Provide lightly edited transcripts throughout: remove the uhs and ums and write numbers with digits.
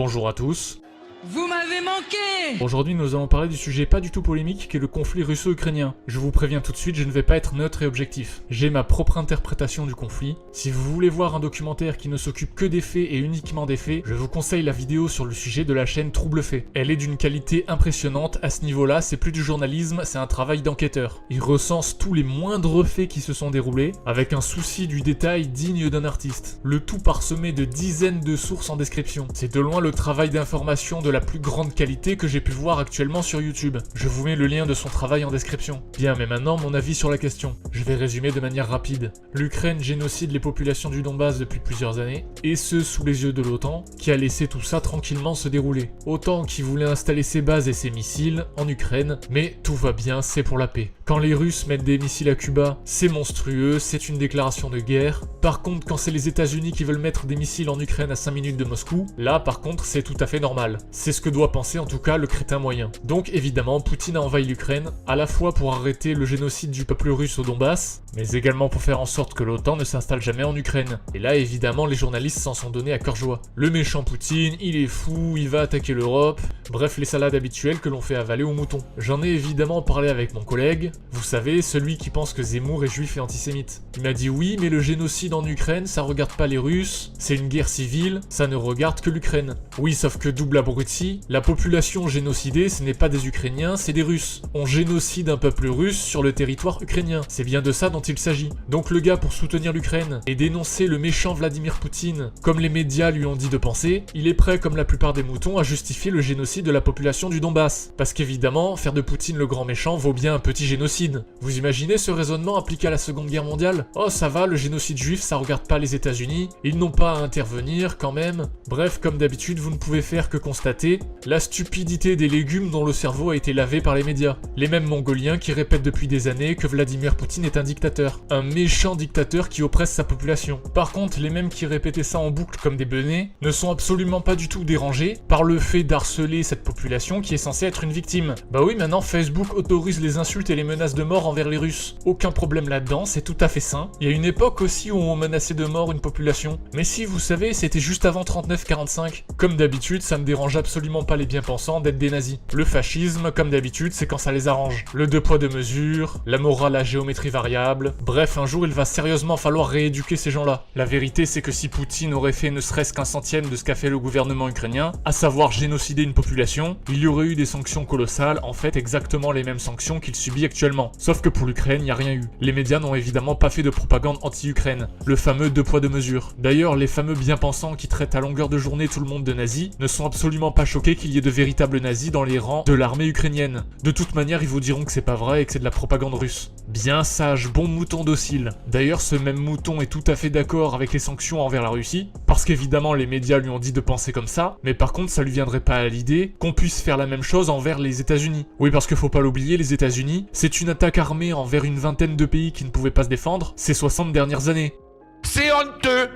Bonjour à tous. Vous m'avez manqué! Aujourd'hui nous allons parler du sujet pas du tout polémique qui est le conflit russo-ukrainien. Je vous préviens tout de suite, je ne vais pas être neutre et objectif. J'ai ma propre interprétation du conflit. Si vous voulez voir un documentaire qui ne s'occupe que des faits et uniquement des faits, je vous conseille la vidéo sur le sujet de la chaîne Trouble Fait. Elle est d'une qualité impressionnante, à ce niveau-là c'est plus du journalisme, c'est un travail d'enquêteur. Il recense tous les moindres faits qui se sont déroulés, avec un souci du détail digne d'un artiste. Le tout parsemé de dizaines de sources en description. C'est de loin le travail d'information de la plus grande qualité que j'ai pu voir actuellement sur YouTube. Je vous mets le lien de son travail en description. Bien, mais maintenant mon avis sur la question. Je vais résumer de manière rapide. L'Ukraine génocide les populations du Donbass depuis plusieurs années, et ce sous les yeux de l'OTAN, qui a laissé tout ça tranquillement se dérouler. OTAN qui voulait installer ses bases et ses missiles en Ukraine, mais tout va bien, c'est pour la paix. Quand les Russes mettent des missiles à Cuba, c'est monstrueux, c'est une déclaration de guerre. Par contre, quand c'est les États-Unis qui veulent mettre des missiles en Ukraine à 5 minutes de Moscou, là par contre c'est tout à fait normal. C'est ce que doit penser en tout cas le crétin moyen. Donc évidemment, Poutine a envahi l'Ukraine, à la fois pour arrêter le génocide du peuple russe au Donbass, mais également pour faire en sorte que l'OTAN ne s'installe jamais en Ukraine. Et là évidemment les journalistes s'en sont donnés à cœur joie. Le méchant Poutine, il est fou, il va attaquer l'Europe, bref les salades habituelles que l'on fait avaler aux moutons. J'en ai évidemment parlé avec mon collègue, vous savez, celui qui pense que Zemmour est juif et antisémite. Il m'a dit oui, mais le génocide en Ukraine, ça regarde pas les Russes, c'est une guerre civile, ça ne regarde que l'Ukraine. Oui, sauf que double abruti, la population génocidée, ce n'est pas des Ukrainiens, c'est des Russes. On génocide un peuple russe sur le territoire ukrainien. C'est bien de ça dont il s'agit. Donc le gars, pour soutenir l'Ukraine et dénoncer le méchant Vladimir Poutine, comme les médias lui ont dit de penser, il est prêt, comme la plupart des moutons, à justifier le génocide de la population du Donbass. Parce qu'évidemment, faire de Poutine le grand méchant vaut bien un petit génocide. Vous imaginez ce raisonnement appliqué à la Seconde Guerre mondiale? Oh ça va, le génocide juif, ça regarde pas les États-Unis, ils n'ont pas à intervenir quand même. Bref, comme d'habitude, vous ne pouvez faire que constater la stupidité des légumes dont le cerveau a été lavé par les médias. Les mêmes mongoliens qui répètent depuis des années que Vladimir Poutine est un dictateur. Un méchant dictateur qui oppresse sa population. Par contre, les mêmes qui répétaient ça en boucle comme des benets ne sont absolument pas du tout dérangés par le fait d'harceler cette population qui est censée être une victime. Bah oui, maintenant Facebook autorise les insultes et les menaces de mort envers les Russes. Aucun problème là-dedans, c'est tout à fait sain. Il y a une époque aussi où on menaçait de mort une population. Mais si vous savez, c'était juste avant 39-45. Comme d'habitude, ça ne dérange absolument pas les bien-pensants d'être des nazis. Le fascisme, comme d'habitude, c'est quand ça les arrange. Le deux poids deux mesures, la morale à géométrie variable. Bref, un jour il va sérieusement falloir rééduquer ces gens-là. La vérité c'est que si Poutine aurait fait ne serait-ce qu'un centième de ce qu'a fait le gouvernement ukrainien, à savoir génocider une population, il y aurait eu des sanctions colossales, en fait exactement les mêmes sanctions qu'il subit actuellement. Sauf que pour l'Ukraine, il n'y a rien eu. Les médias n'ont évidemment pas fait de propagande anti-Ukraine. Le fameux deux poids deux mesures. D'ailleurs, les fameux bien-pensants qui traitent à longueur de journée tout le monde de nazis ne sont absolument pas choqués qu'il y ait de véritables nazis dans les rangs de l'armée ukrainienne. De toute manière, ils vous diront que c'est pas vrai et que c'est de la propagande russe. Bien sage, bon mouton docile. D'ailleurs, ce même mouton est tout à fait d'accord avec les sanctions envers la Russie, parce qu'évidemment les médias lui ont dit de penser comme ça, mais par contre ça lui viendrait pas à l'idée qu'on puisse faire la même chose envers les États-Unis. Oui, parce que faut pas l'oublier, les États-Unis, c'est une attaque armée envers une vingtaine de pays qui ne pouvaient pas se défendre ces 60 dernières années. C'est honteux!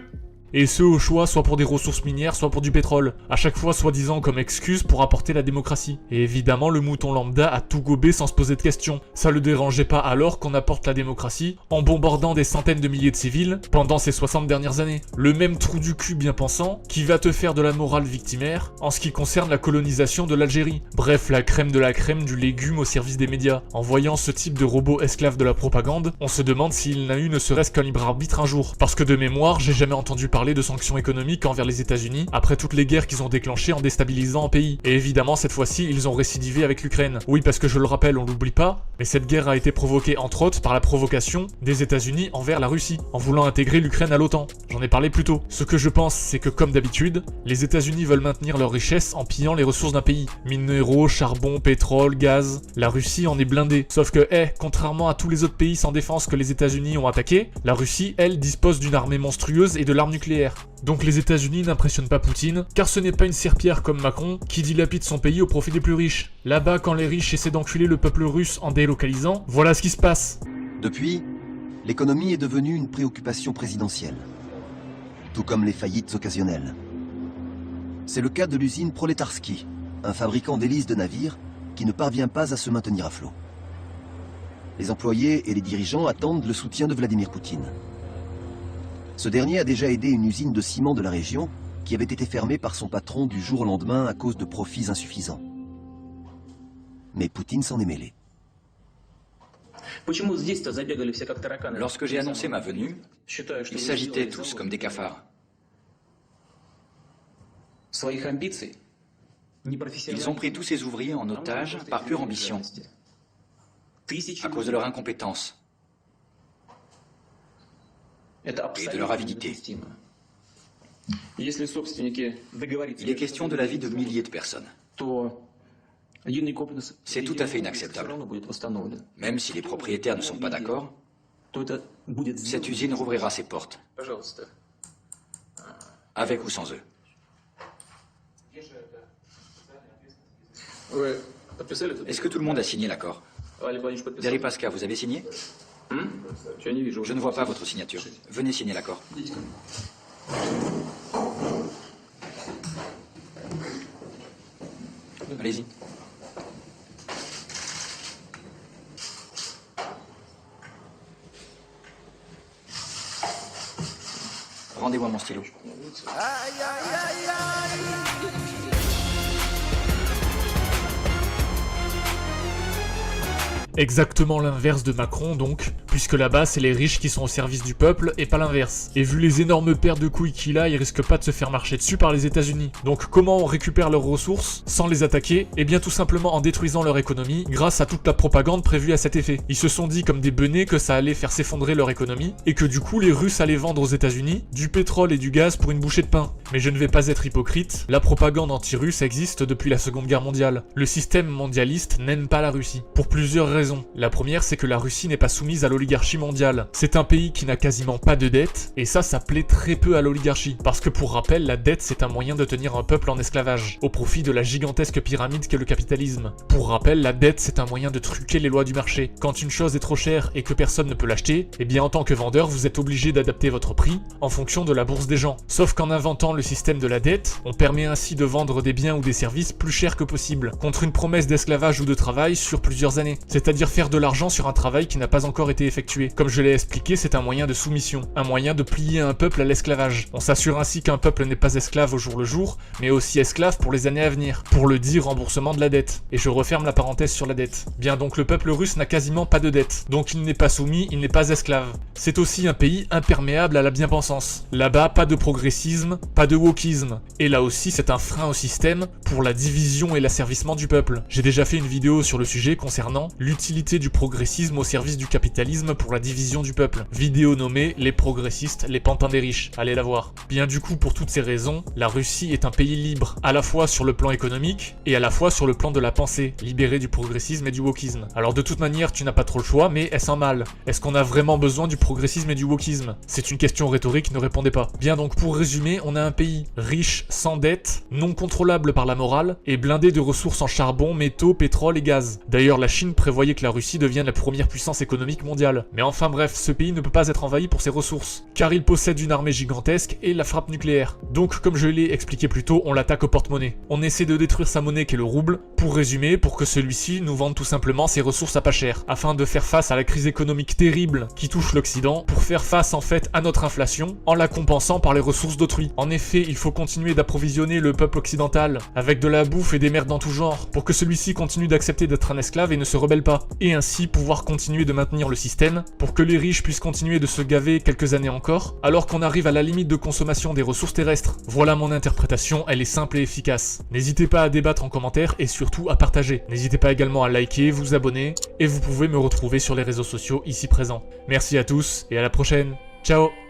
Et ce au choix soit pour des ressources minières, soit pour du pétrole. À chaque fois soi-disant comme excuse pour apporter la démocratie. Et évidemment le mouton lambda a tout gobé sans se poser de questions. Ça le dérangeait pas alors qu'on apporte la démocratie en bombardant des centaines de milliers de civils pendant ces 60 dernières années. Le même trou du cul bien pensant qui va te faire de la morale victimaire en ce qui concerne la colonisation de l'Algérie. Bref, la crème de la crème du légume au service des médias. En voyant ce type de robot esclave de la propagande, on se demande s'il n'a eu ne serait-ce qu'un libre arbitre un jour. Parce que de mémoire, j'ai jamais entendu parler de sanctions économiques envers les États-Unis après toutes les guerres qu'ils ont déclenchées en déstabilisant un pays. Et évidemment cette fois-ci ils ont récidivé avec l'Ukraine. Oui, parce que je le rappelle, on l'oublie pas, mais cette guerre a été provoquée entre autres par la provocation des États-Unis envers la Russie, en voulant intégrer l'Ukraine à l'OTAN. J'en ai parlé plus tôt. Ce que je pense, c'est que comme d'habitude, les États-Unis veulent maintenir leur richesse en pillant les ressources d'un pays. Minéraux, charbon, pétrole, gaz. La Russie en est blindée. Sauf que, contrairement à tous les autres pays sans défense que les États-Unis ont attaqués, la Russie, elle, dispose d'une armée monstrueuse et de l'arme nucléaire. Donc les États-Unis n'impressionnent pas Poutine, car ce n'est pas une serpillère comme Macron qui dilapide son pays au profit des plus riches. Là-bas, quand les riches essaient d'enculer le peuple russe en délocalisant, voilà ce qui se passe. Depuis, l'économie est devenue une préoccupation présidentielle, tout comme les faillites occasionnelles. C'est le cas de l'usine Proletarsky, un fabricant d'hélices de navires qui ne parvient pas à se maintenir à flot. Les employés et les dirigeants attendent le soutien de Vladimir Poutine. Ce dernier a déjà aidé une usine de ciment de la région qui avait été fermée par son patron du jour au lendemain à cause de profits insuffisants. Mais Poutine s'en est mêlé. Lorsque j'ai annoncé ma venue, ils s'agitaient tous comme des cafards. Ils ont pris tous ces ouvriers en otage par pure ambition, à cause de leur incompétence et de leur avidité. Il est question de la vie de milliers de personnes. C'est tout à fait inacceptable. Même si les propriétaires ne sont pas d'accord, cette usine rouvrira ses portes, avec ou sans eux. Est-ce que tout le monde a signé l'accord? Deripaska, vous avez signé? Je ne vois pas votre signature. Venez signer l'accord. Allez-y. Rendez-moi mon stylo. Exactement l'inverse de Macron donc, puisque là-bas c'est les riches qui sont au service du peuple et pas l'inverse. Et vu les énormes paires de couilles qu'il a, il risque pas de se faire marcher dessus par les États-Unis. Donc comment on récupère leurs ressources sans les attaquer? Eh bien tout simplement en détruisant leur économie grâce à toute la propagande prévue à cet effet. Ils se sont dit comme des benets que ça allait faire s'effondrer leur économie et que du coup les Russes allaient vendre aux États-Unis du pétrole et du gaz pour une bouchée de pain. Mais je ne vais pas être hypocrite, la propagande anti-russe existe depuis la Seconde Guerre mondiale. Le système mondialiste n'aime pas la Russie, pour plusieurs raisons. La première, c'est que la Russie n'est pas soumise à l'oligarchie mondiale. C'est un pays qui n'a quasiment pas de dette, et ça plaît très peu à l'oligarchie. Parce que pour rappel, la dette c'est un moyen de tenir un peuple en esclavage, au profit de la gigantesque pyramide qu'est le capitalisme. Pour rappel, la dette c'est un moyen de truquer les lois du marché. Quand une chose est trop chère et que personne ne peut l'acheter, eh bien en tant que vendeur, vous êtes obligé d'adapter votre prix en fonction de la bourse des gens. Sauf qu'en inventant le système de la dette, on permet ainsi de vendre des biens ou des services plus chers que possible, contre une promesse d'esclavage ou de travail sur plusieurs années. C'est-à-dire faire de l'argent sur un travail qui n'a pas encore été effectué. Comme je l'ai expliqué, c'est un moyen de soumission, un moyen de plier un peuple à l'esclavage. On s'assure ainsi qu'un peuple n'est pas esclave au jour le jour, mais aussi esclave pour les années à venir, pour le dit remboursement de la dette. Et je referme la parenthèse sur la dette. Bien donc le peuple russe n'a quasiment pas de dette, donc il n'est pas soumis, il n'est pas esclave. C'est aussi un pays imperméable à la bien-pensance. Là-bas, pas de progressisme, pas de wokisme. Et là aussi, c'est un frein au système pour la division et l'asservissement du peuple. J'ai déjà fait une vidéo sur le sujet concernant l'utilité du progressisme au service du capitalisme pour la division du peuple. Vidéo nommée Les progressistes, les pantins des riches. Allez la voir. Bien du coup, pour toutes ces raisons, la Russie est un pays libre, à la fois sur le plan économique et à la fois sur le plan de la pensée, libéré du progressisme et du wokisme. Alors de toute manière, tu n'as pas trop le choix, mais est-ce un mal? Est-ce qu'on a vraiment besoin du progressisme et du wokisme? C'est une question rhétorique, ne répondez pas. Bien donc pour résumer, on a un pays riche, sans dette, non contrôlable par la morale, et blindé de ressources en charbon, métaux, pétrole et gaz. D'ailleurs, la Chine prévoyait que la Russie devienne la première puissance économique mondiale. Mais enfin bref, ce pays ne peut pas être envahi pour ses ressources, car il possède une armée gigantesque et la frappe nucléaire. Donc comme je l'ai expliqué plus tôt, on l'attaque au porte-monnaie. On essaie de détruire sa monnaie qui est le rouble, pour résumer, pour que celui-ci nous vende tout simplement ses ressources à pas cher, afin de faire face à la crise économique terrible qui touche l'Occident, pour faire face en fait à notre inflation, en la compensant par les ressources d'autrui. En effet, il faut continuer d'approvisionner le peuple occidental, avec de la bouffe et des merdes en tout genre, pour que celui-ci continue d'accepter d'être un esclave et ne se rebelle pas, et ainsi pouvoir continuer de maintenir le système, pour que les riches puissent continuer de se gaver quelques années encore, alors qu'on arrive à la limite de consommation des ressources terrestres. Voilà mon interprétation, elle est simple et efficace. N'hésitez pas à débattre en commentaire et surtout à partager. N'hésitez pas également à liker, vous abonner, et vous pouvez me retrouver sur les réseaux sociaux ici présents. Merci à tous et à la prochaine. Ciao!